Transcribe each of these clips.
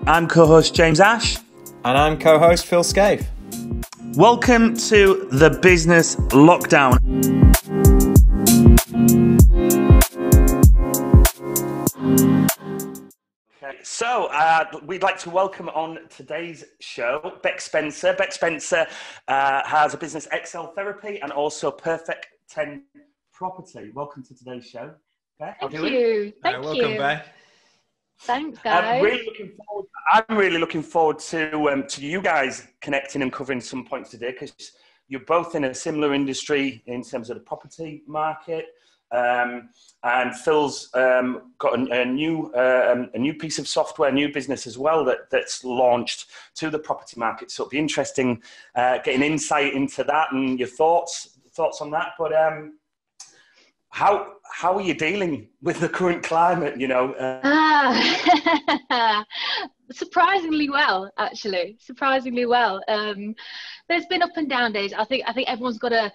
I'm co-host James Ash. And I'm co-host Phil Scaife. Welcome to the Business Lockdown. Okay, so we'd like to welcome on today's show Beck Spencer. Beck Spencer has a business, Excel Therapy, and also Perfect 10 Property. Welcome to today's show. Beck, Thank you. Welcome, Beck. Thanks, guys. I'm really looking forward to you guys connecting and covering some points today, because you're both in a similar industry in terms of the property market. And Phil's got a new piece of software, new business as well that's launched to the property market. So it'll be interesting getting insight into that and your thoughts on that. But how are you dealing with the current climate? Surprisingly well, actually. Surprisingly well. There's been up and down days. I think everyone's got to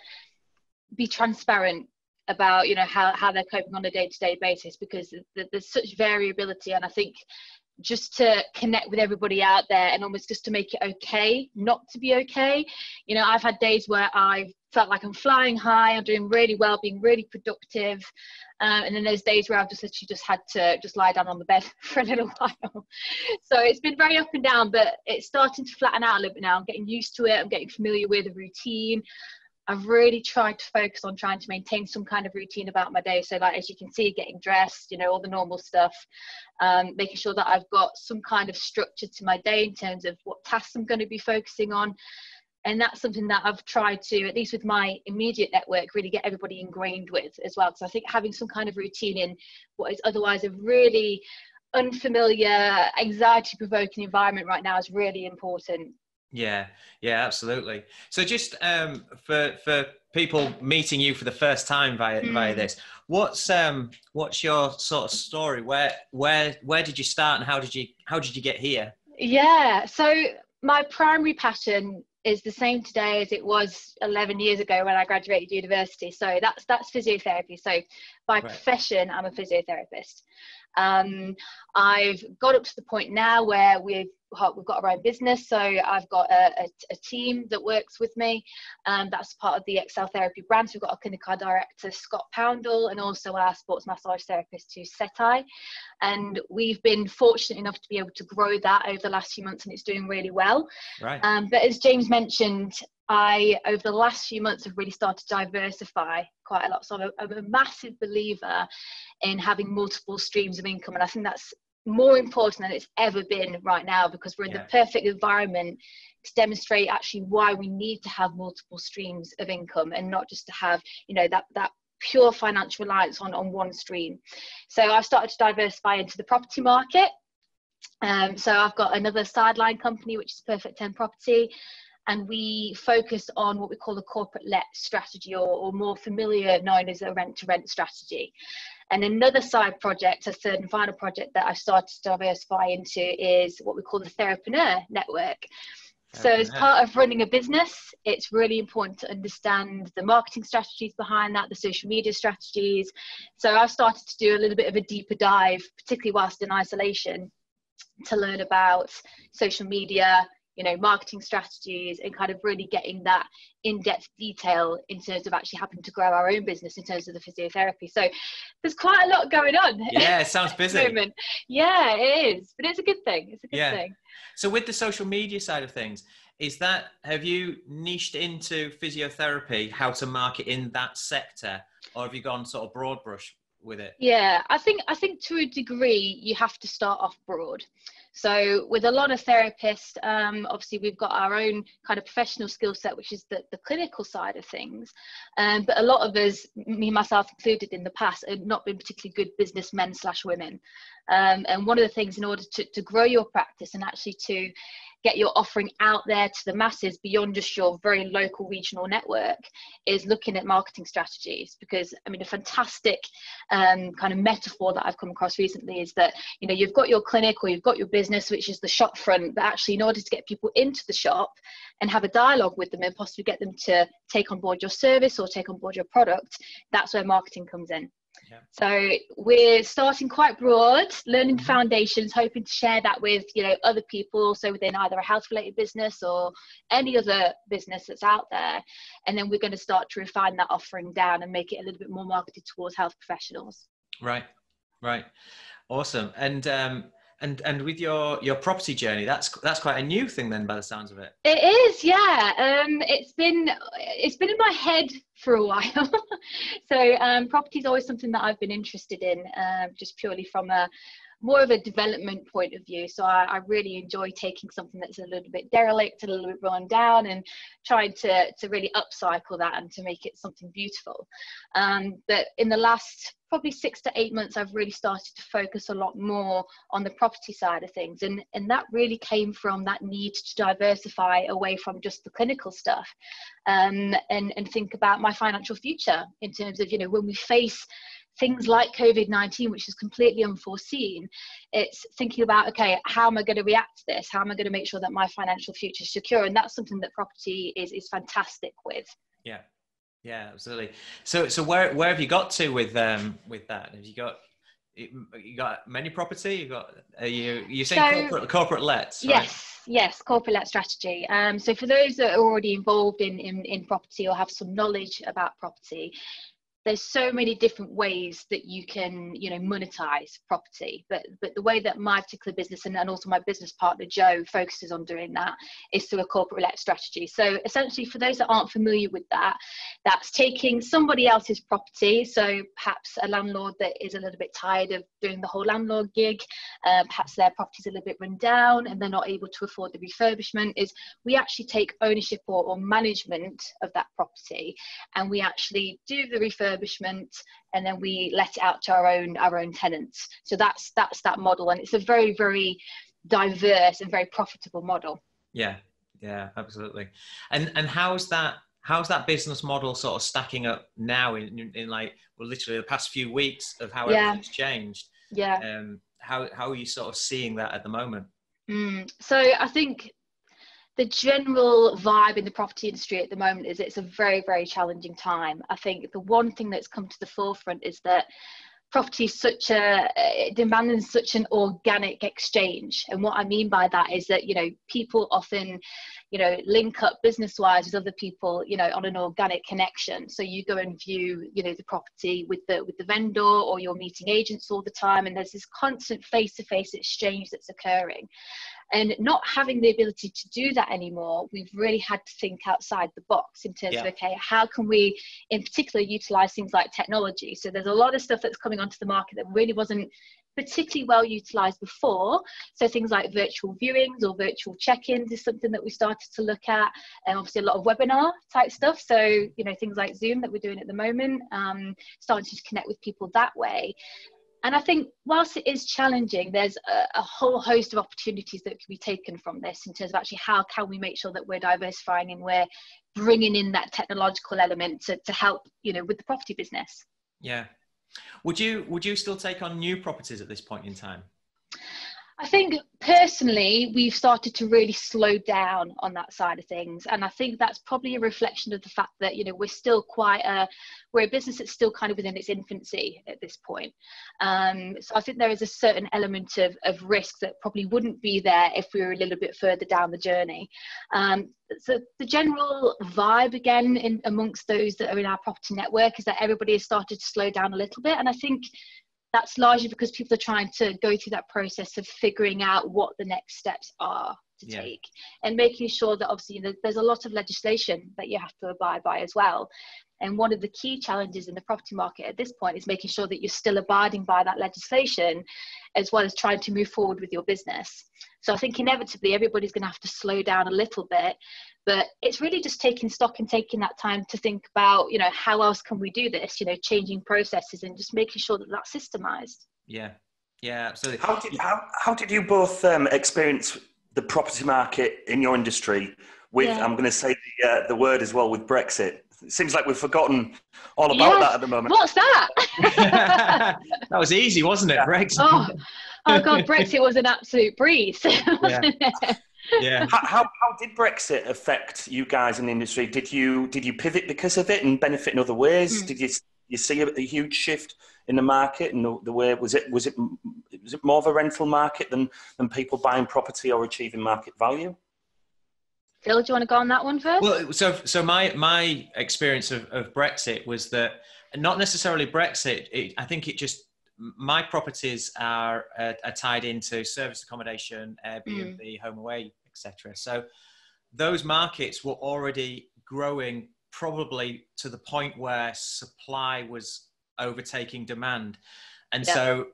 be transparent about how they're coping on a day-to-day basis, because there's such variability. And I think just to connect with everybody out there and almost just to make it okay not to be okay. I've had days where I've felt like I'm flying high, I'm doing really well, being really productive, and then there's days where I've just literally just had to just lie down on the bed for a little while. So it's been very up and down, but it's starting to flatten out a little bit now. I'm getting used to it, I'm getting familiar with the routine. I've really tried to focus on trying to maintain some kind of routine about my day. So like, as you can see, getting dressed, all the normal stuff, making sure that I've got some kind of structure to my day in terms of what tasks I'm going to be focusing on. And that's something that I've tried to, at least with my immediate network, really get everybody ingrained with as well. Because I think having some kind of routine in what is otherwise a really unfamiliar, anxiety-provoking environment right now is really important. Yeah, absolutely. So just for people meeting you for the first time via this, what's your sort of story? Where did you start, and how did you get here? Yeah, so my primary passion is the same today as it was 11 years ago when I graduated university. So that's physiotherapy. So by profession, I'm a physiotherapist. I've got up to the point now where we've got our own business. So I've got a team that works with me. That's part of the Excel Therapy brand. So we've got our clinical director, Scott Poundle, and also our sports massage therapist, who's Setai. And we've been fortunate enough to be able to grow that over the last few months, and it's doing really well. Right. But as James mentioned, over the last few months, have really started to diversify quite a lot. So I'm a massive believer in having multiple streams of income. And I think that's more important than it's ever been right now, because we're in the perfect environment to demonstrate actually why we need to have multiple streams of income, and not just to have, that pure financial reliance on one stream. So I've started to diversify into the property market. So I've got another sideline company, which is Perfect 10 Property. And we focus on what we call the corporate let strategy, or more familiar known as a rent-to-rent strategy. And another side project, a third and final project that I've started to diversify into, is what we call the Therapreneur Network. So as part of running a business, it's really important to understand the marketing strategies behind that, the social media strategies. So I've started to do a little bit of a deeper dive, particularly whilst in isolation, to learn about social media, marketing strategies, and kind of really getting that in-depth detail in terms of actually having to grow our own business in terms of the physiotherapy. So there's quite a lot going on. Yeah, it sounds busy. Yeah, it is, but it's a good thing. It's a good thing. So with the social media side of things, have you niched into physiotherapy, how to market in that sector, or have you gone sort of broad brush with it? Yeah, I think to a degree you have to start off broad. So with a lot of therapists, obviously we've got our own kind of professional skill set, which is the clinical side of things. But a lot of us, me myself included in the past, have not been particularly good businessmen/women. And one of the things, in order to grow your practice and actually to get your offering out there to the masses beyond just your very local regional network, is looking at marketing strategies. Because a fantastic kind of metaphor that I've come across recently is that you've got your clinic or you've got your business, which is the shop front, but actually in order to get people into the shop and have a dialogue with them and possibly get them to take on board your service or take on board your product, that's where marketing comes in. So we're starting quite broad, learning the foundations, hoping to share that with, you know, other people also within either a health related business or any other business that's out there. And then we're going to start to refine that offering down and make it a little bit more marketed towards health professionals. Right. Awesome. And with your property journey, that's quite a new thing then, by the sounds of it. It is, yeah. It's been in my head for a while. So property is always something that I've been interested in, just purely from more of a development point of view. So I really enjoy taking something that's a little bit derelict, a little bit run down, and trying to really upcycle that and to make it something beautiful. But in the last probably 6 to 8 months, I've really started to focus a lot more on the property side of things. And that really came from that need to diversify away from just the clinical stuff, and think about my financial future in terms of, you know, when we face things like COVID-19, which is completely unforeseen, it's thinking about, okay, how am I going to react to this? How am I going to make sure that my financial future is secure? And that's something that property is fantastic with. Yeah, absolutely. So where have you got to with that? Have you got many property? You saying corporate lets, right? Yes, corporate let strategy. So for those that are already involved in property or have some knowledge about property, there's so many different ways that you can, you know, monetize property, but the way that my particular business and also my business partner Joe focuses on doing that is through a corporate let strategy. So essentially, for those that aren't familiar with that, that's taking somebody else's property, so perhaps a landlord that is a little bit tired of doing the whole landlord gig, perhaps their property's a little bit run down and they're not able to afford the refurbishment, is we actually take ownership or management of that property, and we actually do the refurbishment, and then we let it out to our own tenants. So that's that model, and it's a very, very diverse and very profitable model. Yeah, absolutely. And how's that business model sort of stacking up now in like, well, literally the past few weeks of how everything's changed? How are you sort of seeing that at the moment? So I think the general vibe in the property industry at the moment is it's a very, very challenging time. I think the one thing that's come to the forefront is that property is demanding such an organic exchange. And what I mean by that is that, you know, people often, you know, link up business-wise with other people, you know, on an organic connection. So you go and view, you know, the property with the vendor, or you're meeting agents all the time, and there's this constant face-to-face exchange that's occurring. And not having the ability to do that anymore, we've really had to think outside the box in terms of, okay, how can we in particular utilize things like technology? So there's a lot of stuff that's coming onto the market that really wasn't particularly well utilized before. So things like virtual viewings or virtual check-ins is something that we started to look at, and obviously a lot of webinar type stuff. So, you know, things like Zoom that we're doing at the moment, starting to connect with people that way. And I think whilst it is challenging, there's a whole host of opportunities that can be taken from this in terms of actually how can we make sure that we're diversifying and we're bringing in that technological element to help, you know, with the property business. Yeah. Would you still take on new properties at this point in time? I think personally, we've started to really slow down on that side of things. And I think that's probably a reflection of the fact that, you know, we're still we're a business that's still kind of within its infancy at this point. So I think there is a certain element of risk that probably wouldn't be there if we were a little bit further down the journey. So the general vibe again amongst those that are in our property network is that everybody has started to slow down a little bit. And I think that's largely because people are trying to go through that process of figuring out what the next steps are to take, and making sure that obviously there's a lot of legislation that you have to abide by as well. And one of the key challenges in the property market at this point is making sure that you're still abiding by that legislation, as well as trying to move forward with your business. So I think inevitably everybody's going to have to slow down a little bit, but it's really just taking stock and taking that time to think about, you know, how else can we do this, you know, changing processes and just making sure that that's systemized. Yeah, absolutely. How did you both experience the property market in your industry with, I'm going to say the word as well, with Brexit? It seems like we've forgotten all about that at the moment. What's that? That was easy, wasn't it, Brexit? Oh God, Brexit was an absolute breeze. Yeah. How did Brexit affect you guys in the industry? Did you pivot because of it and benefit in other ways? Did you you see a huge shift in the market and the way was it more of a rental market than people buying property or achieving market value? Phil, do you want to go on that one first? Well, so my experience of Brexit was that not necessarily Brexit. I think it just, my properties are tied into service accommodation, Airbnb, home away, etc. So those markets were already growing, probably to the point where supply was overtaking demand. And so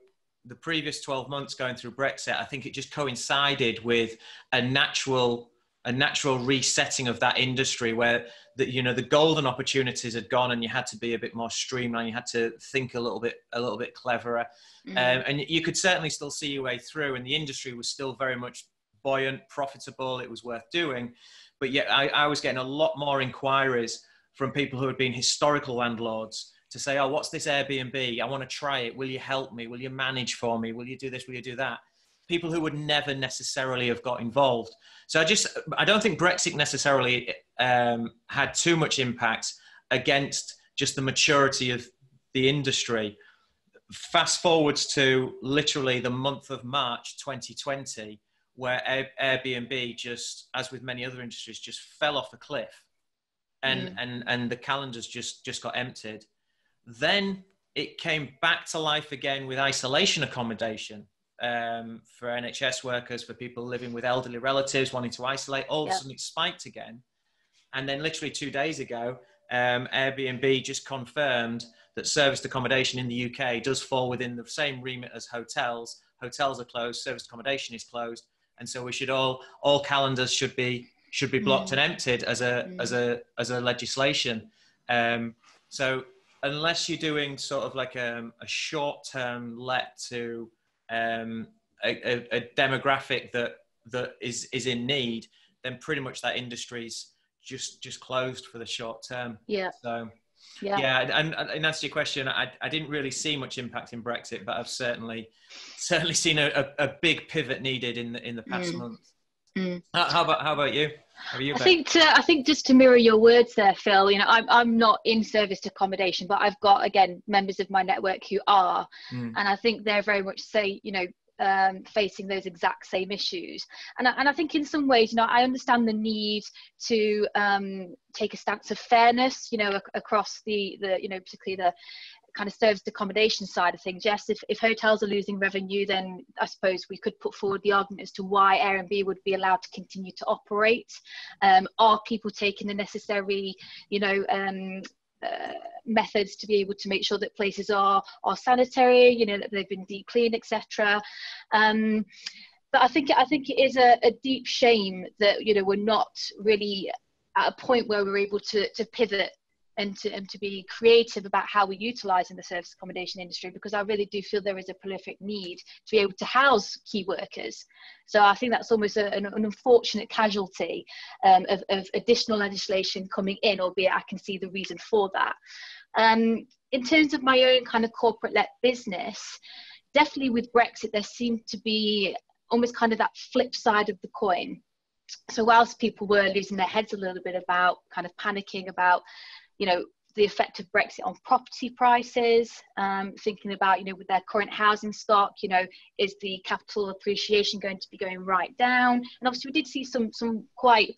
the previous 12 months going through Brexit, I think it just coincided with a natural resetting of that industry, where the golden opportunities had gone and you had to be a bit more streamlined. You had to think a little bit cleverer. And you could certainly still see your way through, and the industry was still very much buoyant, profitable. It was worth doing. But yet I was getting a lot more inquiries from people who had been historical landlords to say, oh, what's this Airbnb? I want to try it. Will you help me? Will you manage for me? Will you do this? Will you do that? People who would never necessarily have got involved. So I don't think Brexit necessarily had too much impact against just the maturity of the industry. Fast forwards to literally the month of March 2020, where Airbnb, just as with many other industries, just fell off a cliff, and the calendars just got emptied. Then it came back to life again with isolation accommodation for NHS workers, for people living with elderly relatives wanting to isolate. All of a sudden it spiked again. And then literally 2 days ago, Airbnb just confirmed that serviced accommodation in the UK does fall within the same remit as hotels. Hotels are closed, serviced accommodation is closed. And so we should all calendars should be blocked and emptied as a legislation. So unless you're doing sort of like a short-term let to a demographic that is in need, then pretty much that industry's just closed for the short term. So and answer your question, I didn't really see much impact in Brexit, but I've certainly seen a big pivot needed in the past month. How about you? I think just to mirror your words there, Phil, I'm not in serviced accommodation, but I've got, again, members of my network who are, and I think they're very much facing those exact same issues. And I think in some ways, I understand the need to take a stance of fairness, across the particularly the kind of serviced accommodation side of things. Yes, if hotels are losing revenue, then I suppose we could put forward the argument as to why Airbnb would be allowed to continue to operate. Are people taking the necessary, methods to be able to make sure that places are sanitary, that they've been deep cleaned, etc. But I think it is a deep shame that we're not really at a point where we're able to pivot and to be creative about how we utilise in the service accommodation industry, because I really do feel there is a prolific need to be able to house key workers. So I think that's almost an unfortunate casualty of additional legislation coming in, albeit I can see the reason for that. In terms of my own kind of corporate-led business, definitely with Brexit, there seemed to be almost kind of that flip side of the coin. So whilst people were losing their heads a little bit about kind of panicking about the effect of Brexit on property prices, thinking about, with their current housing stock, is the capital appreciation going to be going right down? And obviously we did see some quite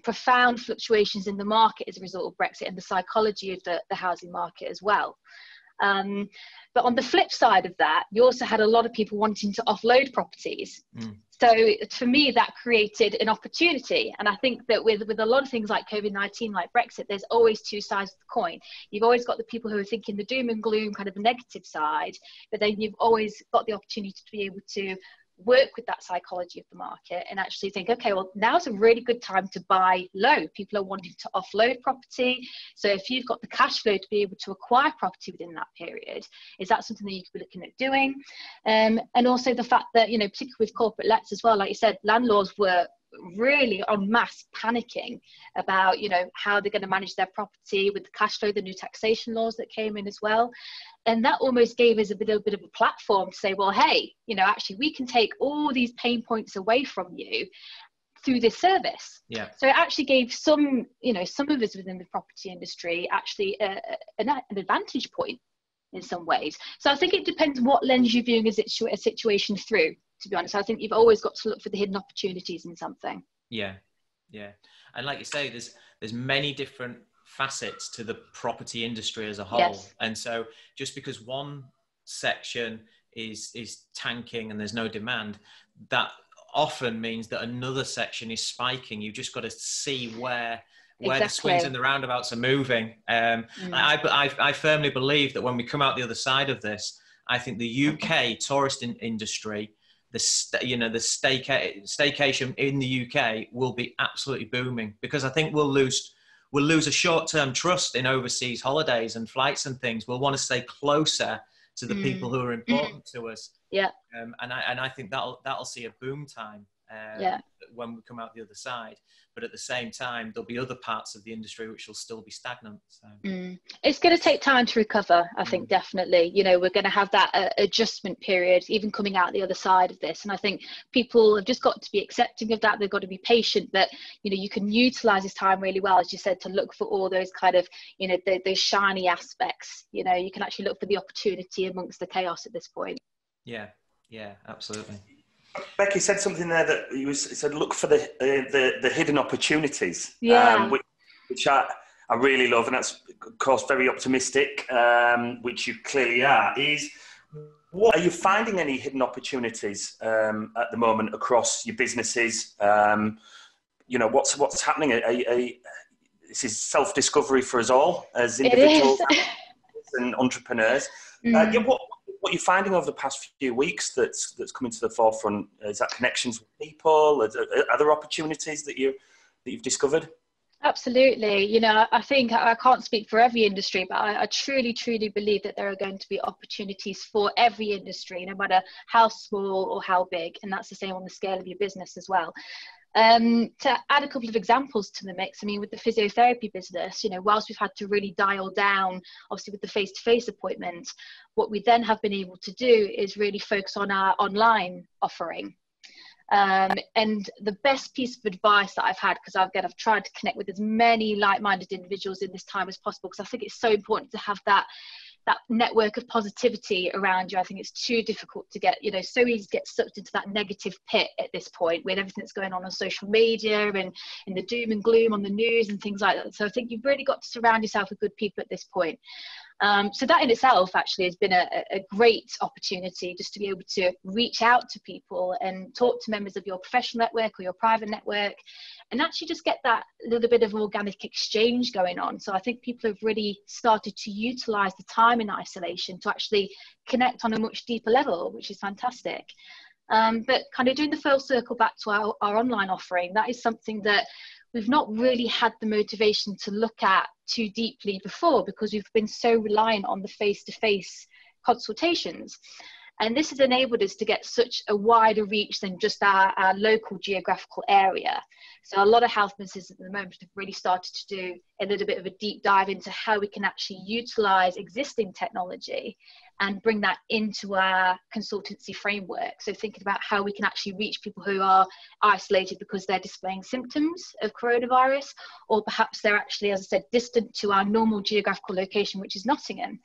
profound fluctuations in the market as a result of Brexit and the psychology of the housing market as well. But on the flip side of that, you also had a lot of people wanting to offload properties. So for me, that created an opportunity. And I think that with a lot of things like COVID-19, like Brexit, there's always two sides of the coin. You've always got the people who are thinking the doom and gloom, kind of the negative side, but then you've always got the opportunity to be able to work with that psychology of the market and actually think, okay, well, now's a really good time to buy low. People are wanting to offload property. So if you've got the cash flow to be able to acquire property within that period, is that something that you could be looking at doing? And also the fact that, particularly with corporate lets as well, like you said, landlords were really en masse panicking about, how they're going to manage their property with the cash flow, the new taxation laws that came in as well. And that almost gave us a bit of a platform to say, well, hey, actually we can take all these pain points away from you through this service. Yeah. So it actually gave some, you know, some of us within the property industry actually an advantage point in some ways. So I think it depends what lens you're viewing a situation through, to be honest. I think you've always got to look for the hidden opportunities in something. Yeah. Yeah. And like you say, there's many different facets to the property industry as a whole. Yes. And so just because one section is tanking and there's no demand, that often means that another section is spiking. You've just got to see where Exactly. the swings and the roundabouts are moving. I firmly believe that when we come out the other side of this, I think the UK tourist industry, the staycation in the UK will be absolutely booming, because I think we'll lose a short-term trust in overseas holidays and flights and things. We'll want to stay closer to the people who are important to us. Yeah. And I think that'll see a boom time when we come out the other side. But at the same time, there'll be other parts of the industry which will still be stagnant. So. It's going to take time to recover, I think, definitely. You know, we're going to have that adjustment period, even coming out the other side of this. And I think people have just got to be accepting of that. They've got to be patient, that, you know, you can utilize this time really well, as you said, to look for all those kind of, you know, those shiny aspects. You know, you can actually look for the opportunity amongst the chaos at this point. Yeah, absolutely. Becky said something there that he said, look for the hidden opportunities, which I really love, and that's of course very optimistic, which you clearly are. What are you finding any hidden opportunities at the moment across your businesses? You know, what's happening? This is self-discovery for us all as individuals and entrepreneurs. What are you finding over the past few weeks that's coming to the forefront? Is that connections with people? Are there opportunities that you've discovered? Absolutely. You know, I think I can't speak for every industry, but I truly, truly believe that there are going to be opportunities for every industry, no matter how small or how big. And that's the same on the scale of your business as well. To add a couple of examples to the mix, I mean, with the physiotherapy business, you know, whilst we've had to really dial down, obviously with the face-to-face appointments, what we then have been able to do is really focus on our online offering. And the best piece of advice that I've had, because I've tried to connect with as many like-minded individuals in this time as possible, because I think it's so important to have that network of positivity around you. I think it's too difficult to get, you know, so easy to get sucked into that negative pit at this point with everything that's going on social media and in the doom and gloom on the news and things like that. So I think you've really got to surround yourself with good people at this point. So that in itself actually has been a great opportunity, just to be able to reach out to people and talk to members of your professional network or your private network, and actually just get that little bit of organic exchange going on. So I think people have really started to utilize the time in isolation to actually connect on a much deeper level, which is fantastic. But kind of doing the full circle back to our online offering, that is something that we've not really had the motivation to look at too deeply before, because we've been so reliant on the face-to-face consultations. And this has enabled us to get such a wider reach than just our local geographical area. So a lot of health businesses at the moment have really started to do a little bit of a deep dive into how we can actually utilize existing technology and bring that into our consultancy framework. So thinking about how we can actually reach people who are isolated because they're displaying symptoms of coronavirus, or perhaps they're actually, as I said, distant to our normal geographical location, which is Nottingham.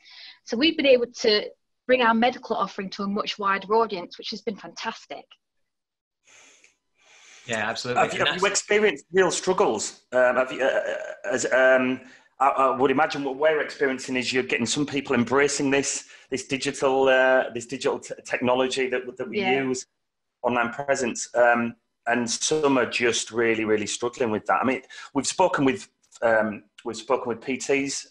So we've been able to bring our medical offering to a much wider audience, which has been fantastic. Yeah, absolutely. Have you experienced real struggles? I would imagine what we're experiencing is you're getting some people embracing this digital technology that we use, online presence, and some are just really, really struggling with that. I mean, we've spoken with PTs,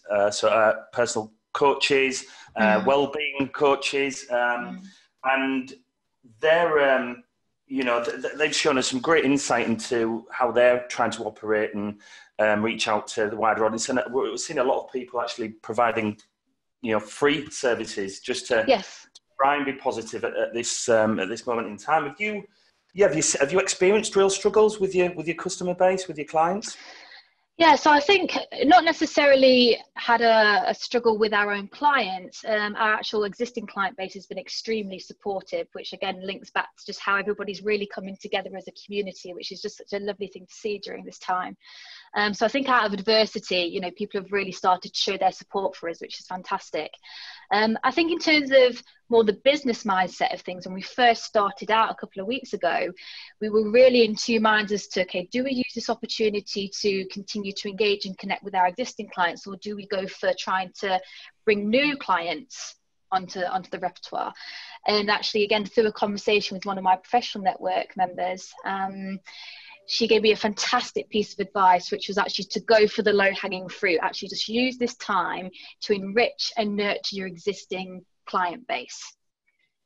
personal coaches, well-being coaches, and they're they've shown us some great insight into how they're trying to operate and reach out to the wider audience. And we've seen a lot of people actually providing, free services just to try and be positive at this moment in time. Have you experienced real struggles with your customer base, with your clients? Yeah, so I think not necessarily had a struggle with our own clients. Our actual existing client base has been extremely supportive, which again links back to just how everybody's really coming together as a community, which is just such a lovely thing to see during this time. So I think out of adversity, you know, people have really started to show their support for us, which is fantastic. I think in terms of more the business mindset of things, when we first started out a couple of weeks ago, we were really in two minds as to, okay, do we use this opportunity to continue to engage and connect with our existing clients, or do we go for trying to bring new clients onto the repertoire? And actually, again, through a conversation with one of my professional network members, she gave me a fantastic piece of advice, which was actually to go for the low-hanging fruit. Actually, just use this time to enrich and nurture your existing client base.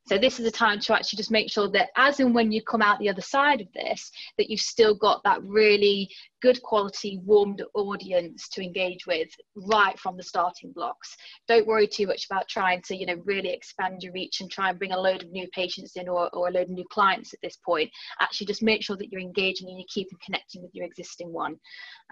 So this is a time to actually just make sure that as and when you come out the other side of this, that you've still got that really good quality, warmed audience to engage with right from the starting blocks. Don't worry too much about trying to, you know, really expand your reach and try and bring a load of new patients in or a load of new clients at this point. Actually, just make sure that you're engaging and you keep connecting with your existing one.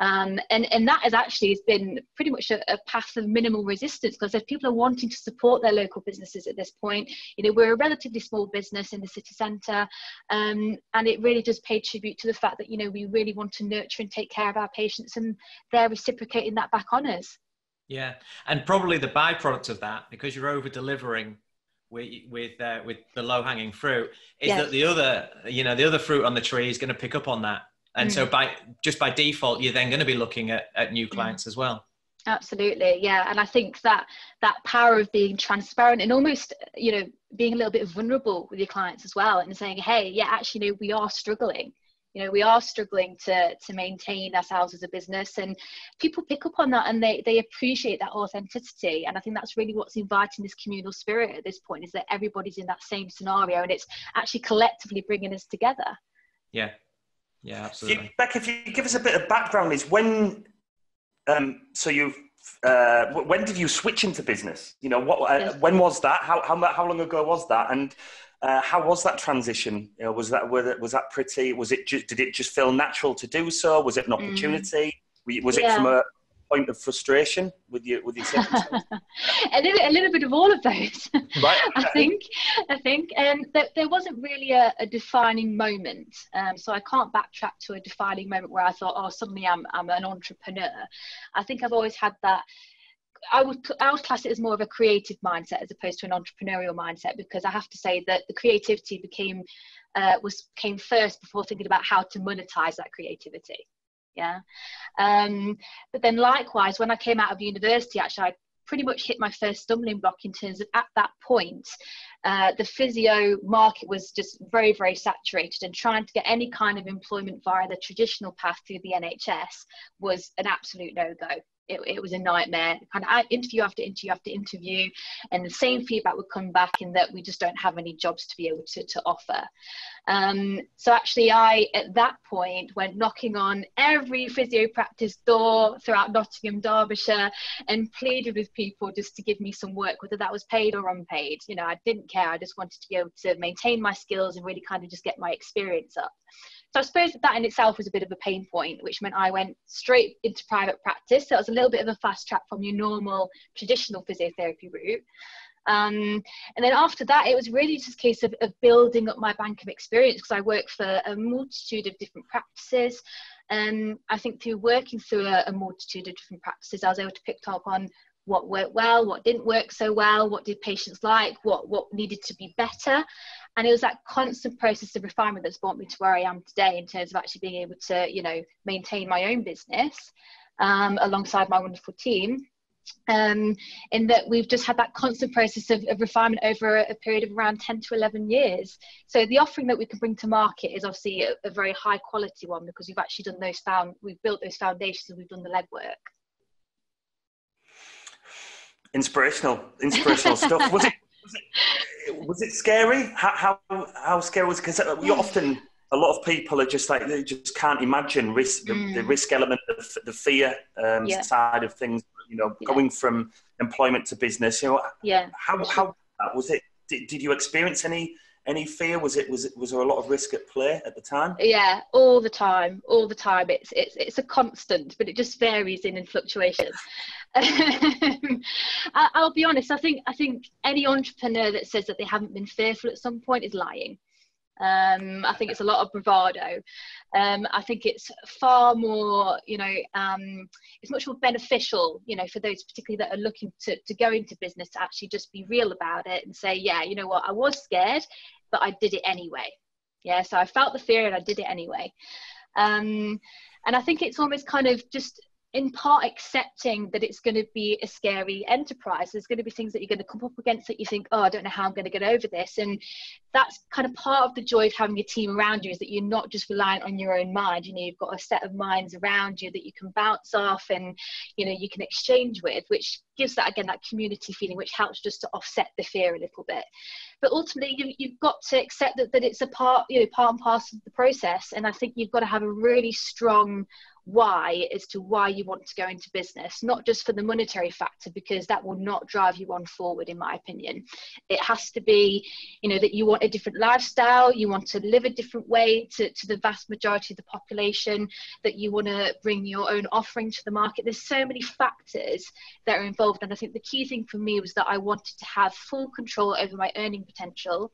And that has actually been pretty much a path of minimal resistance, because if people are wanting to support their local businesses at this point, you know, we're a relatively small business in the city centre, and it really does pay tribute to the fact that, you know, we really want to nurture and take care of our patients, and they're reciprocating that back on us. Yeah, and probably the byproduct of that, because you're over delivering with the low hanging fruit, is that the other fruit on the tree is going to pick up on that, and so by default, you're then going to be looking at new clients as well. Absolutely, yeah. And I think that power of being transparent and almost, you know, being a little bit vulnerable with your clients as well, and saying, hey, yeah, actually, no, we are struggling. You know, we are struggling to maintain ourselves as a business, and people pick up on that, and they appreciate that authenticity. And I think that's really what's inviting this communal spirit at this point, is that everybody's in that same scenario, and it's actually collectively bringing us together. Yeah, absolutely. Beck, if you give us a bit of background, is when when did you switch into business? You know, when was that? How long ago was that? And how was that transition? You know, was that pretty? Did it just feel natural to do so? Was it an opportunity? Was it from a point of frustration with your circumstances? a little bit of all of those. Right. I think there wasn't really a defining moment, so I can't backtrack to a defining moment where I thought, oh, suddenly I'm an entrepreneur. I think I've always had that. I would class it as more of a creative mindset as opposed to an entrepreneurial mindset, because I have to say that the creativity came first before thinking about how to monetize that creativity. Yeah. But then likewise, when I came out of university, actually, I pretty much hit my first stumbling block in terms of, at that point, the physio market was just very, very saturated, and trying to get any kind of employment via the traditional path through the NHS was an absolute no-go. It was a nightmare, kind of interview after interview after interview, and the same feedback would come back in that we just don't have any jobs to be able to offer. So actually I, at that point, went knocking on every physio practice door throughout Nottingham, Derbyshire, and pleaded with people just to give me some work, whether that was paid or unpaid. You know, I didn't care. I just wanted to be able to maintain my skills and really kind of just get my experience up. So I suppose that in itself was a bit of a pain point, which meant I went straight into private practice. So it was a little bit of a fast track from your normal traditional physiotherapy route. And then after that, it was really just a case of building up my bank of experience, because I worked for a multitude of different practices. And I think through working through a multitude of different practices, I was able to pick up on what worked well, what didn't work so well, what did patients like, what needed to be better. And it was that constant process of refinement that's brought me to where I am today, in terms of actually being able to, you know, maintain my own business alongside my wonderful team. In that we've just had that constant process of refinement over a period of around 10 to 11 years. So the offering that we can bring to market is obviously a very high quality one, because we've actually done we've built those foundations, and we've done the legwork. Inspirational stuff. Was it scary? How scary was it? Because you're often, a lot of people are just like, they just can't imagine the risk element, the fear side of things. You know, going from employment to business. You know, how was it? Did you experience any any fear? Was there a lot of risk at play at the time? Yeah, all the time. It's a constant, but it just varies in fluctuation. I'll be honest. I think any entrepreneur that says that they haven't been fearful at some point is lying. I think it's a lot of bravado. I think it's far more, it's much more beneficial, for those particularly that are looking to go into business, to actually just be real about it and say, yeah, you know what, I was scared, but I did it anyway. Yeah, so I felt the fear and I did it anyway. And I think it's almost kind of just in part accepting that it's going to be a scary enterprise. There's going to be things that you're going to come up against that you think, oh, I don't know how I'm going to get over this. And that's kind of part of the joy of having a team around you, is that you're not just reliant on your own mind. You've got a set of minds around you that you can bounce off and, you can exchange with, which gives that, again, that community feeling, which helps just to offset the fear a little bit. But ultimately, you've got to accept that it's a part and parcel of the process. And I think you've got to have a really strong why as to why you want to go into business, not just for the monetary factor, because that will not drive you on forward, in my opinion. It has to be, that you want a different lifestyle, you want to live a different way to the vast majority of the population, that you want to bring your own offering to the market. There's so many factors that are involved. And I think the key thing for me was that I wanted to have full control over my earning potential,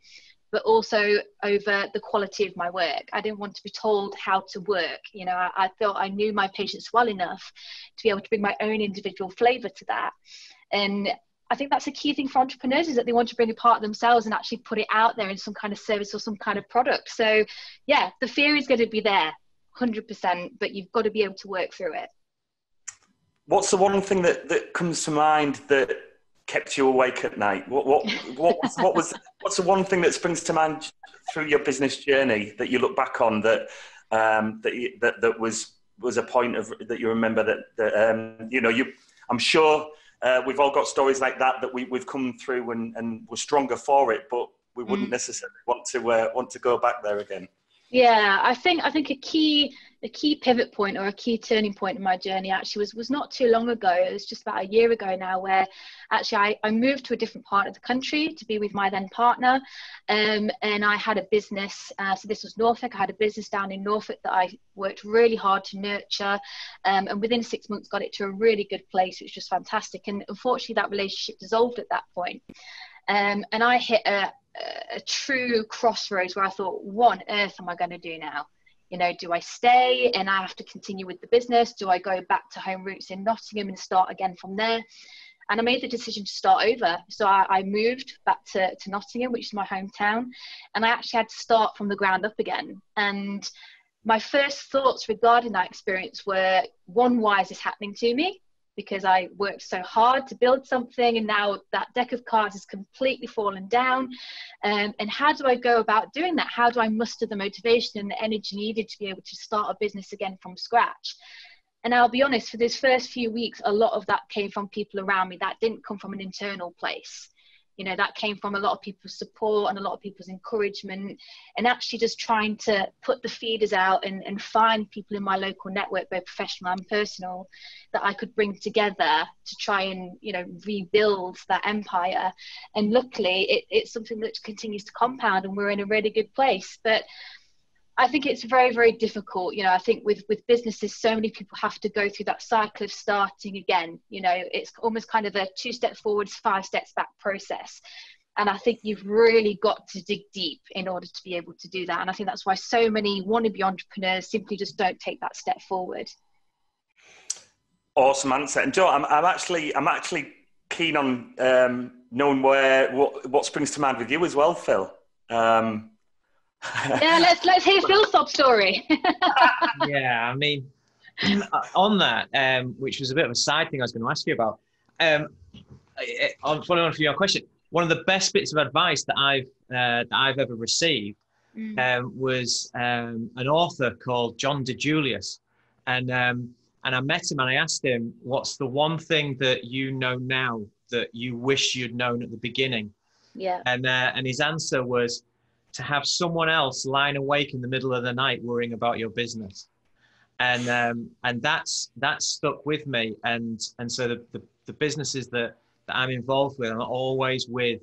but also over the quality of my work. I didn't want to be told how to work. I felt I knew my patients well enough to be able to bring my own individual flavour to that. And I think that's a key thing for entrepreneurs, is that they want to bring a part of themselves and actually put it out there in some kind of service or some kind of product. So yeah, the fear is going to be there 100%, but you've got to be able to work through it. What's the one thing that comes to mind that kept you awake at night? What's the one thing that springs to mind through your business journey that you look back on that was a point of that you remember that I'm sure we've all got stories like that we've come through and we're stronger for it, but we wouldn't necessarily want to go back there again. Yeah, I think a key pivot point or a key turning point in my journey actually was not too long ago. It was just about a year ago now, where actually I moved to a different part of the country to be with my then partner, and I had a business. So this was Norfolk. I had a business down in Norfolk that I worked really hard to nurture, and within 6 months got it to a really good place, which was fantastic. And unfortunately, that relationship dissolved at that point. And I hit a true crossroads where I thought, what on earth am I going to do now? Do I stay and I have to continue with the business? Do I go back to home roots in Nottingham and start again from there? And I made the decision to start over. So I moved back to Nottingham, which is my hometown, and I actually had to start from the ground up again. And my first thoughts regarding that experience were, one, why is this happening to me? Because I worked so hard to build something, and now that deck of cards has completely fallen down. And how do I go about doing that? How do I muster the motivation and the energy needed to be able to start a business again from scratch? And I'll be honest, for those first few weeks, a lot of that came from people around me. That didn't come from an internal place. That came from a lot of people's support and a lot of people's encouragement, and actually just trying to put the feeders out and find people in my local network, both professional and personal, that I could bring together to try and, rebuild that empire. And luckily it's something that continues to compound, and we're in a really good place. But I think it's very, very difficult. I think with businesses, so many people have to go through that cycle of starting again. It's almost kind of a 2 steps forwards, 5 steps back process. And I think you've really got to dig deep in order to be able to do that. And I think that's why so many wannabe entrepreneurs simply just don't take that step forward. Awesome answer. And Joe, I'm actually keen on knowing what springs to mind with you as well, Phil. Yeah, let's hear Phil's sob story. Yeah, I mean, on that, which was a bit of a side thing I was going to ask you about. Following on from your question, one of the best bits of advice that I've ever received was an author called John DeJulius, and I met him and I asked him, "What's the one thing that you know now that you wish you'd known at the beginning?" Yeah, and his answer was, to have someone else lying awake in the middle of the night worrying about your business. And that's stuck with me. And so the businesses that I'm involved with, I'm always with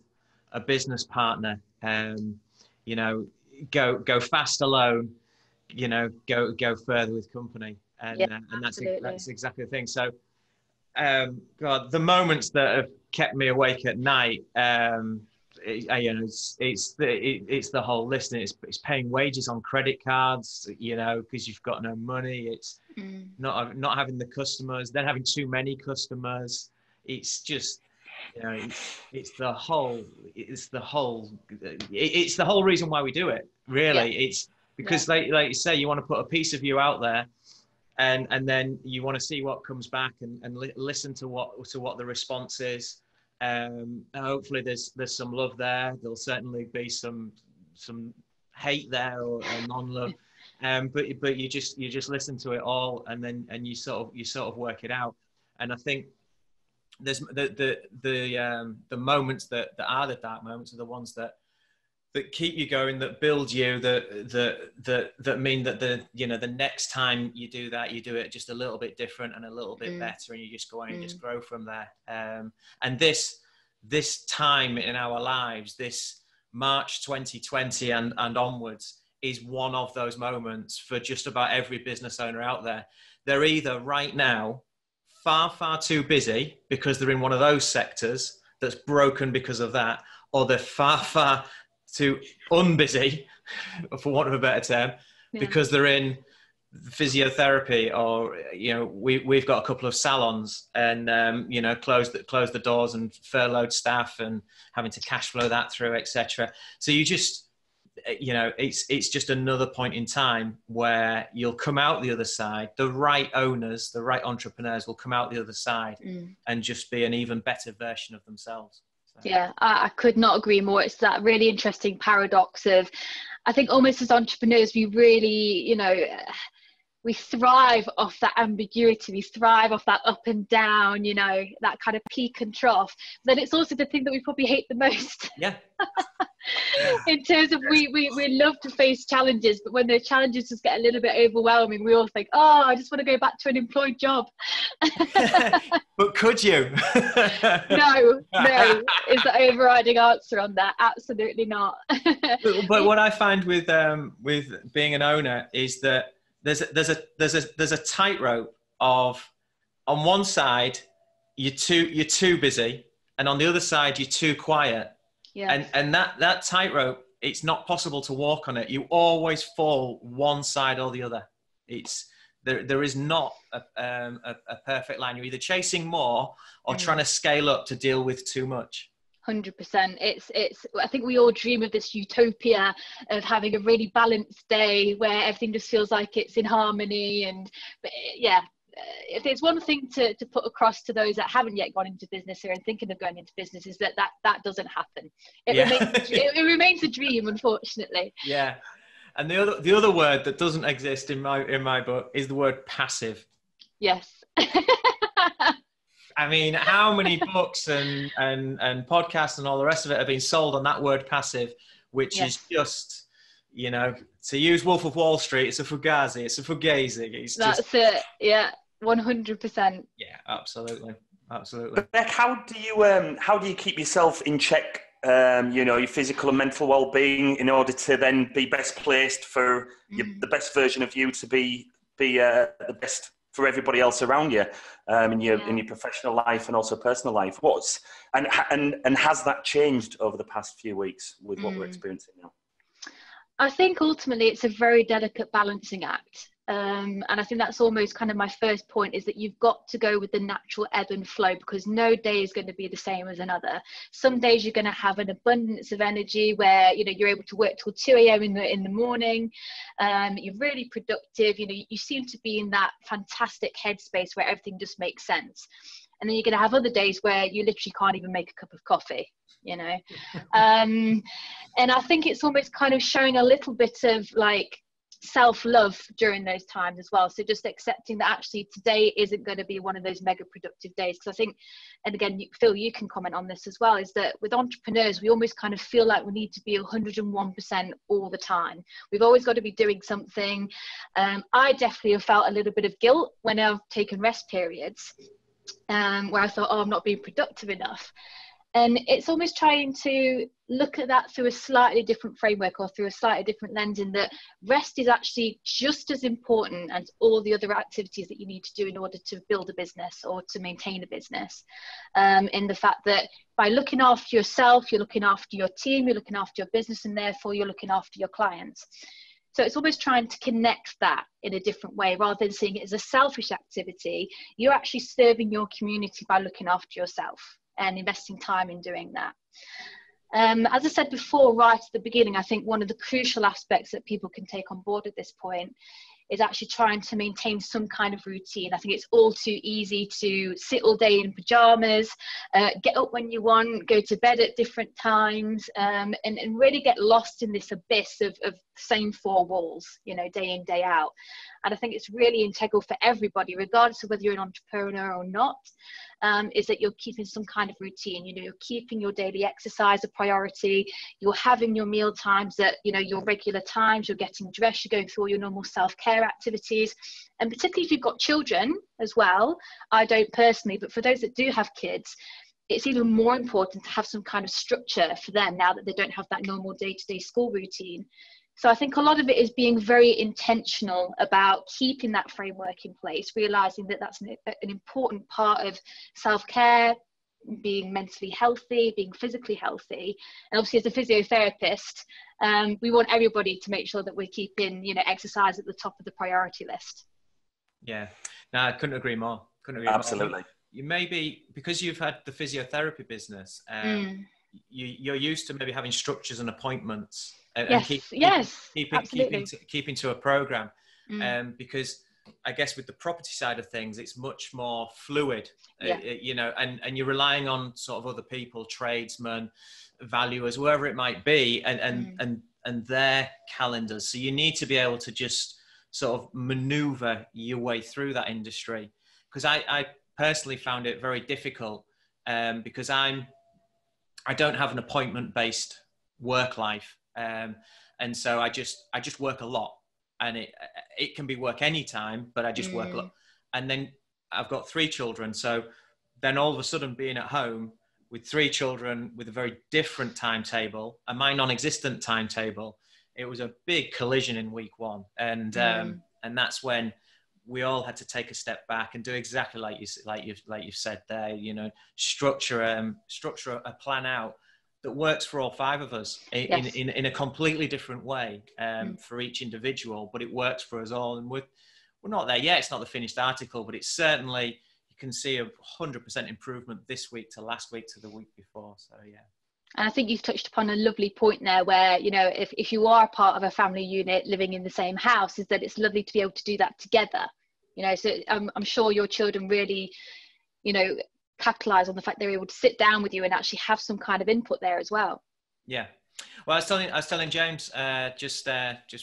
a business partner, you know, go fast alone, you know, go further with company. And, Yeah, and that's absolutely. exactly the thing. So, God, the moments that have kept me awake at night, you know, it's the whole list. And it's paying wages on credit cards, you know, because you've got no money. It's not having the customers, then having too many customers. It's just, you know, it's the whole reason why we do it. Really, it's because like you say, you want to put a piece of you out there. And then you want to see what comes back and listen to what the response is. Hopefully there's some love there. There'll certainly be some hate there or non-love. But you just listen to it all, and then you sort of work it out. And I think there's the moments that are the dark moments are the ones that keep you going, that build you, that mean that the next time you do that, you do it just a little bit different and a little bit better, and you just go on and just grow from there. And this time in our lives, this March 2020 and onwards, is one of those moments for just about every business owner out there. They're either right now far too busy because they're in one of those sectors that's broken because of that, or they're far too unbusy, for want of a better term, because they're in physiotherapy, or, you know, we've got a couple of salons, and you know, close the doors and furloughed staff and having to cash flow that through, etc. So you just, you know, it's just another point in time where you'll come out the other side. The right owners, the right entrepreneurs will come out the other side and just be an even better version of themselves. Yeah, I could not agree more. It's that really interesting paradox of, I think almost as entrepreneurs, we really, you know, we thrive off that ambiguity. We thrive off that up and down, you know, that kind of peak and trough. But then it's also the thing that we probably hate the most. Yeah. In terms of we love to face challenges, but when the challenges just get a little bit overwhelming, we all think, oh, I just want to go back to an employed job. But could you? No is the overriding answer on that. Absolutely not. But what I find with being an owner is that there's a tightrope of, on one side you're too busy, and on the other side you're too quiet. Yeah. And that tightrope, it's not possible to walk on it. You always fall one side or the other. There is not a perfect line. You're either chasing more or trying to scale up to deal with too much. 100%. It's I think we all dream of this utopia of having a really balanced day where everything just feels like it's in harmony. And if there's one thing to put across to those that haven't yet gone into business or are thinking of going into business, is that doesn't happen. It remains a dream, unfortunately. Yeah. And the other word that doesn't exist in my book is the word passive. Yes. I mean, how many books and podcasts and all the rest of it have been sold on that word passive, which is just, you know, to use Wolf of Wall Street, it's a fugazi, it's a fugazi. That's it. Yeah, 100%. Yeah, absolutely. But Beck, how do you keep yourself in check? You know, your physical and mental well-being, in order to then be best placed for the best version of you to be the best for everybody else around you, in your professional life and also personal life. And has that changed over the past few weeks with what we're experiencing now? I think ultimately it's a very delicate balancing act. And I think that's almost kind of my first point, is that you've got to go with the natural ebb and flow, because no day is going to be the same as another. Some days you're going to have an abundance of energy where, you know, you're able to work till 2 a.m. in the morning. You're really productive. You know, you seem to be in that fantastic headspace where everything just makes sense. And then you're going to have other days where you literally can't even make a cup of coffee, you know. And I think it's almost kind of showing a little bit of like self-love during those times as well. So just accepting that actually today isn't going to be one of those mega productive days. Because I think, and again, Phil, you can comment on this as well, is that with entrepreneurs, we almost kind of feel like we need to be 101% all the time. We've always got to be doing something. I definitely have felt a little bit of guilt when I've taken rest periods, where I thought, oh, I'm not being productive enough. And it's almost trying to look at that through a slightly different framework, or through a slightly different lens, in that rest is actually just as important as all the other activities that you need to do in order to build a business or to maintain a business. In the fact that by looking after yourself, you're looking after your team, you're looking after your business, and therefore you're looking after your clients. So it's almost trying to connect that in a different way, rather than seeing it as a selfish activity. You're actually serving your community by looking after yourself and investing time in doing that. As I said before, right at the beginning, I think one of the crucial aspects that people can take on board at this point is actually trying to maintain some kind of routine. I think it's all too easy to sit all day in pajamas, get up when you want, go to bed at different times, and really get lost in this abyss of same four walls, you know, day in, day out. And I think it's really integral for everybody, regardless of whether you're an entrepreneur or not, is that you're keeping some kind of routine. You know, you're keeping your daily exercise a priority. You're having your meal times at, you know, your regular times. You're getting dressed. You're going through all your normal self-care activities. And particularly if you've got children as well, I don't personally, but for those that do have kids, it's even more important to have some kind of structure for them now that they don't have that normal day-to-day school routine. So I think a lot of it is being very intentional about keeping that framework in place, realizing that that's an important part of self-care, being mentally healthy, being physically healthy. And obviously as a physiotherapist, we want everybody to make sure that we're keeping, you know, exercise at the top of the priority list. Yeah, no, I couldn't agree more. Absolutely. You maybe, because you've had the physiotherapy business, you're used to maybe having structures and appointments, and keeping to a program. Because I guess with the property side of things, it's much more fluid, you know, and you're relying on sort of other people, tradesmen, valuers, whoever it might be, and their calendars. So you need to be able to just sort of maneuver your way through that industry. Because I personally found it very difficult, because I don't have an appointment-based work life, and so I just work a lot, and it can be work anytime, but I just work a lot. And then I've got 3 children, so then all of a sudden being at home with 3 children with a very different timetable and my non-existent timetable, it was a big collision in week 1, and that's when we all had to take a step back and do exactly like you've said there, you know, structure a plan out that works for all 5 of us in a completely different way, for each individual, but it works for us all. And we're not there yet. It's not the finished article, but it's certainly, you can see 100% improvement this week to last week to the week before. So yeah. And I think you've touched upon a lovely point there where, you know, if you are part of a family unit living in the same house, is that it's lovely to be able to do that together. You know, so I'm sure your children really, you know, capitalize on the fact they're able to sit down with you and actually have some kind of input there as well. Yeah. Well, I was telling James just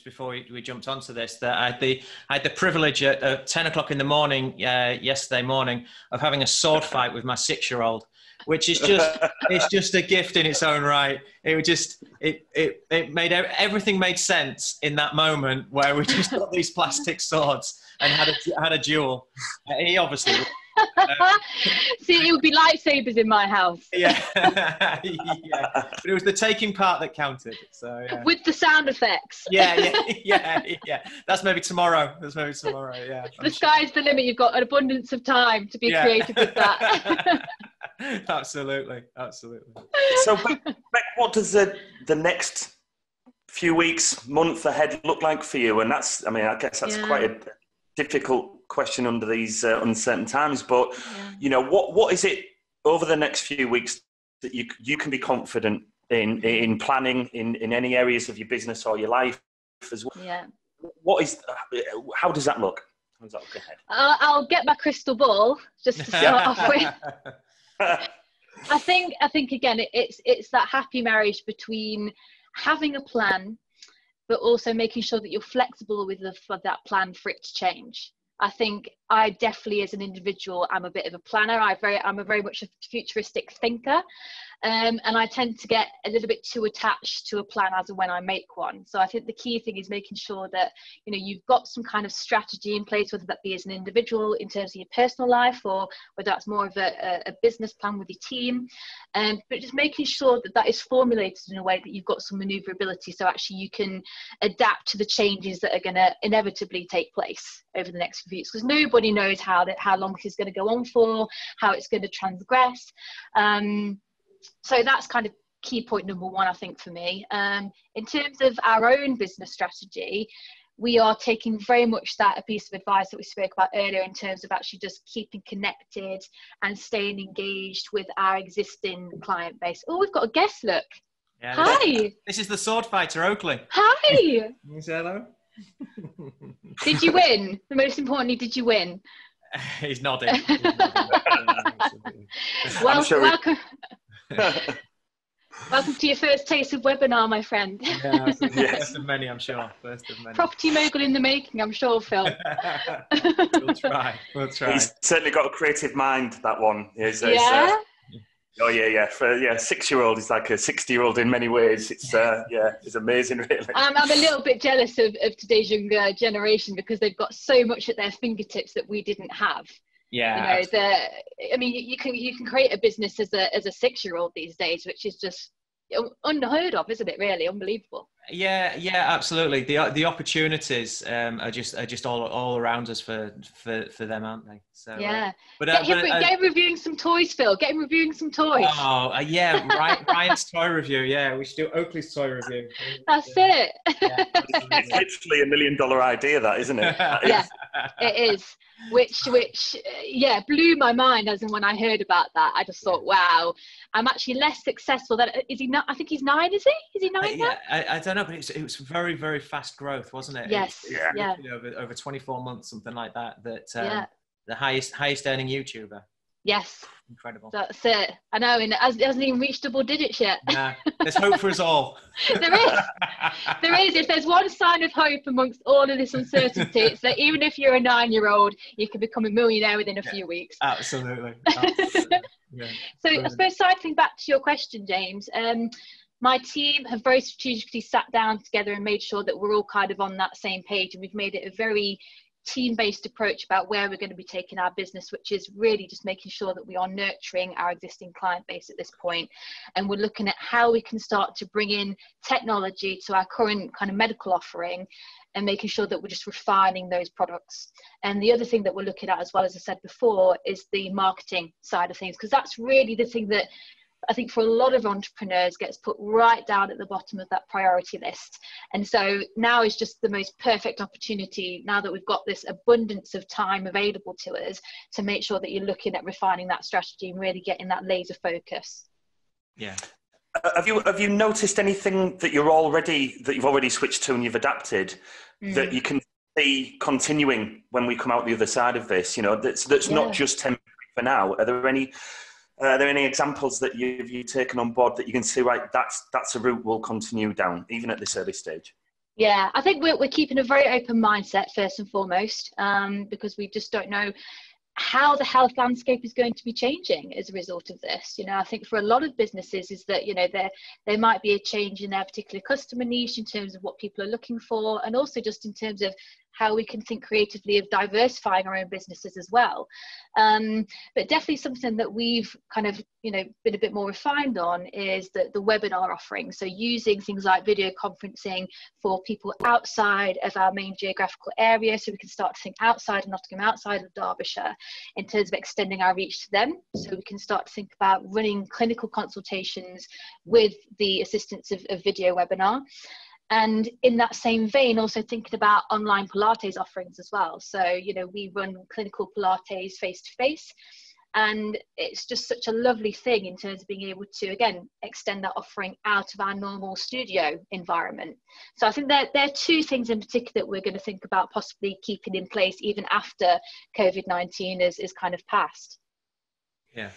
before we jumped onto this that I had the privilege at 10 o'clock in the morning yesterday morning of having a sword fight with my 6-year-old, which is just a gift in its own right. It made everything made sense in that moment where we just got these plastic swords and had a duel. He obviously. See, it would be lightsabers in my house. Yeah, yeah. But it was the taking part that counted. So yeah. With the sound effects. Yeah. That's maybe tomorrow. Yeah. The sky's the limit. You've got an abundance of time to be creative with that. Absolutely. So, Beck, what does the next few weeks, month ahead look like for you? And I guess that's quite a difficult question under these uncertain times, but you know, what is it over the next few weeks that you can be confident in planning in any areas of your business or your life as well? How does that look? How does that look ahead? I'll get my crystal ball just to start off with. I think again it's that happy marriage between having a plan but also making sure that you're flexible with that plan for it to change. I think I definitely, as an individual, I'm a bit of a planner. I'm a very much a futuristic thinker. And I tend to get a little bit too attached to a plan as and when I make one. So I think the key thing is making sure that, you know, you've got some kind of strategy in place, whether that be as an individual in terms of your personal life, or whether that's more of a business plan with your team. But just making sure that that is formulated in a way that you've got some maneuverability, so actually you can adapt to the changes that are going to inevitably take place over the next few weeks, because nobody knows how long this is going to go on for, how it's going to transgress. So that's kind of key point number one, I think, for me. In terms of our own business strategy, we are taking very much a piece of advice that we spoke about earlier, in terms of actually just keeping connected and staying engaged with our existing client base. Oh, we've got a guest, look. Yeah, hi. This is the sword fighter, Oakley. Hi. You say hello? Did you win? Most importantly, did you win? He's nodding. Welcome. Welcome to your first taste of webinar, my friend. Yeah, first of many, I'm sure. First of many. Property mogul in the making, I'm sure, Phil. We'll try. He's certainly got a creative mind, that one. Yeah? Oh yeah. For a 6-year-old, he's like a 60-year-old in many ways. It's it's amazing, really. I'm a little bit jealous of today's younger generation, because they've got so much at their fingertips that we didn't have. Yeah. You know, you can create a business as a 6-year-old these days, which is just unheard of, isn't it? Really unbelievable. Yeah, absolutely. The opportunities are just all around us for them, aren't they? So yeah. Get him reviewing some toys, Phil. Get him reviewing some toys. Oh yeah, Ryan's toy review. Yeah, we should do Oakley's toy review. That's it. Yeah. It's literally $1 million idea, that, isn't it? Yeah, it is. Which blew my mind, as in when I heard about that. I just thought, wow, I'm actually less successful than, is he not? I think he's 9, is he? Is he 9 now? I don't know, but it was very, very fast growth, wasn't it? Yes. Over 24 months, something like that. The highest earning YouTuber. Yes. Incredible. That's it. I know, and it hasn't even reached double digits yet. Nah, there's hope for us all. There is. If there's one sign of hope amongst all of this uncertainty, it's that even if you're a 9-year-old, you can become a millionaire within a few weeks. Absolutely. Yeah. So I suppose, cycling back to your question, James, my team have very strategically sat down together and made sure that we're all kind of on that same page, and we've made it a very team-based approach about where we're going to be taking our business, which is really just making sure that we are nurturing our existing client base at this point, and we're looking at how we can start to bring in technology to our current kind of medical offering, and making sure that we're just refining those products. And the other thing that we're looking at as well, as I said before, is the marketing side of things, because that's really the thing that I think for a lot of entrepreneurs gets put right down at the bottom of that priority list. And so now is just the most perfect opportunity, now that we've got this abundance of time available to us, to make sure that you're looking at refining that strategy and really getting that laser focus. Yeah. Have you noticed anything that you've already switched to and you've adapted that you can see continuing when we come out the other side of this? You know, that's not just temporary for now. Are there any examples that you've taken on board that you can see, right, that's a route we'll continue down, even at this early stage? Yeah, I think we're keeping a very open mindset first and foremost, because we just don't know how the health landscape is going to be changing as a result of this. You know, I think for a lot of businesses is that, you know, there might be a change in their particular customer niche in terms of what people are looking for, and also just in terms of how we can think creatively of diversifying our own businesses as well. But definitely something that we've kind of, you know, been a bit more refined on is the webinar offering. So using things like video conferencing for people outside of our main geographical area, so we can start to think outside of Nottingham, outside of Derbyshire, in terms of extending our reach to them. So we can start to think about running clinical consultations with the assistance of video webinar. And in that same vein, also thinking about online Pilates offerings as well. So, you know, we run clinical Pilates face-to-face, and it's just such a lovely thing in terms of being able to, again, extend that offering out of our normal studio environment. So I think there are two things in particular that we're going to think about possibly keeping in place even after COVID-19 is kind of passed. Yeah.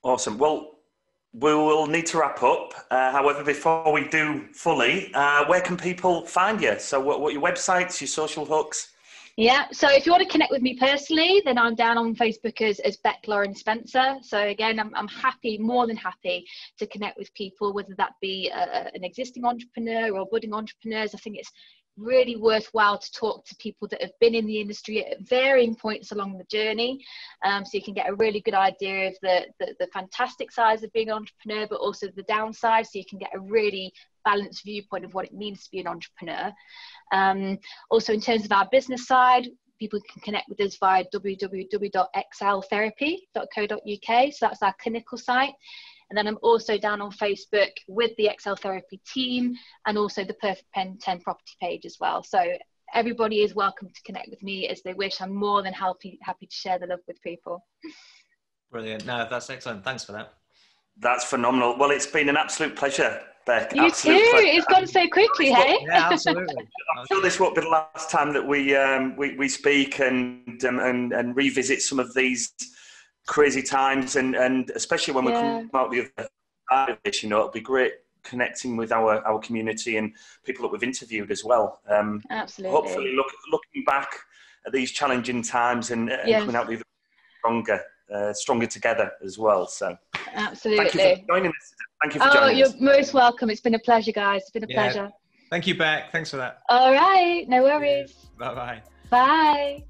Awesome. Well, we will need to wrap up. However, before we do fully, where can people find you? So what are your websites, your social hooks? Yeah, so if you want to connect with me personally, then I'm down on Facebook as Beck Spencer. So again, I'm happy, more than happy to connect with people, whether that be an existing entrepreneur or budding entrepreneurs. I think it's really worthwhile to talk to people that have been in the industry at varying points along the journey, so you can get a really good idea of the fantastic sides of being an entrepreneur, but also the downside, so you can get a really balanced viewpoint of what it means to be an entrepreneur. Also, in terms of our business side, people can connect with us via www.exceltherapy.co.uk. So that's our clinical site. And then I'm also down on Facebook with the Excel Therapy team, and also the Perfect Pen 10 property page as well. So everybody is welcome to connect with me as they wish. I'm more than happy to share the love with people. Brilliant. No, that's excellent. Thanks for that. That's phenomenal. Well, it's been an absolute pleasure, Beck. You too. It's gone so quickly, hey? Yeah, absolutely. I'm sure this won't be the last time that we speak and revisit some of these crazy times, and especially when we come out the other side of this, it'll be great connecting with our community and people that we've interviewed as well. Absolutely. Hopefully, looking back at these challenging times and coming out the other stronger together as well. So, absolutely. Thank you for joining us. Thank you for joining us. You're most welcome. It's been a pleasure, guys. It's been a pleasure. Thank you, Beck. Thanks for that. All right. No worries. Bye-bye. Bye.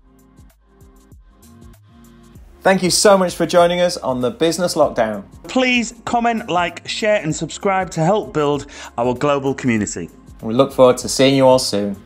Thank you so much for joining us on the Business Lockdown. Please comment, like, share and subscribe to help build our global community. We look forward to seeing you all soon.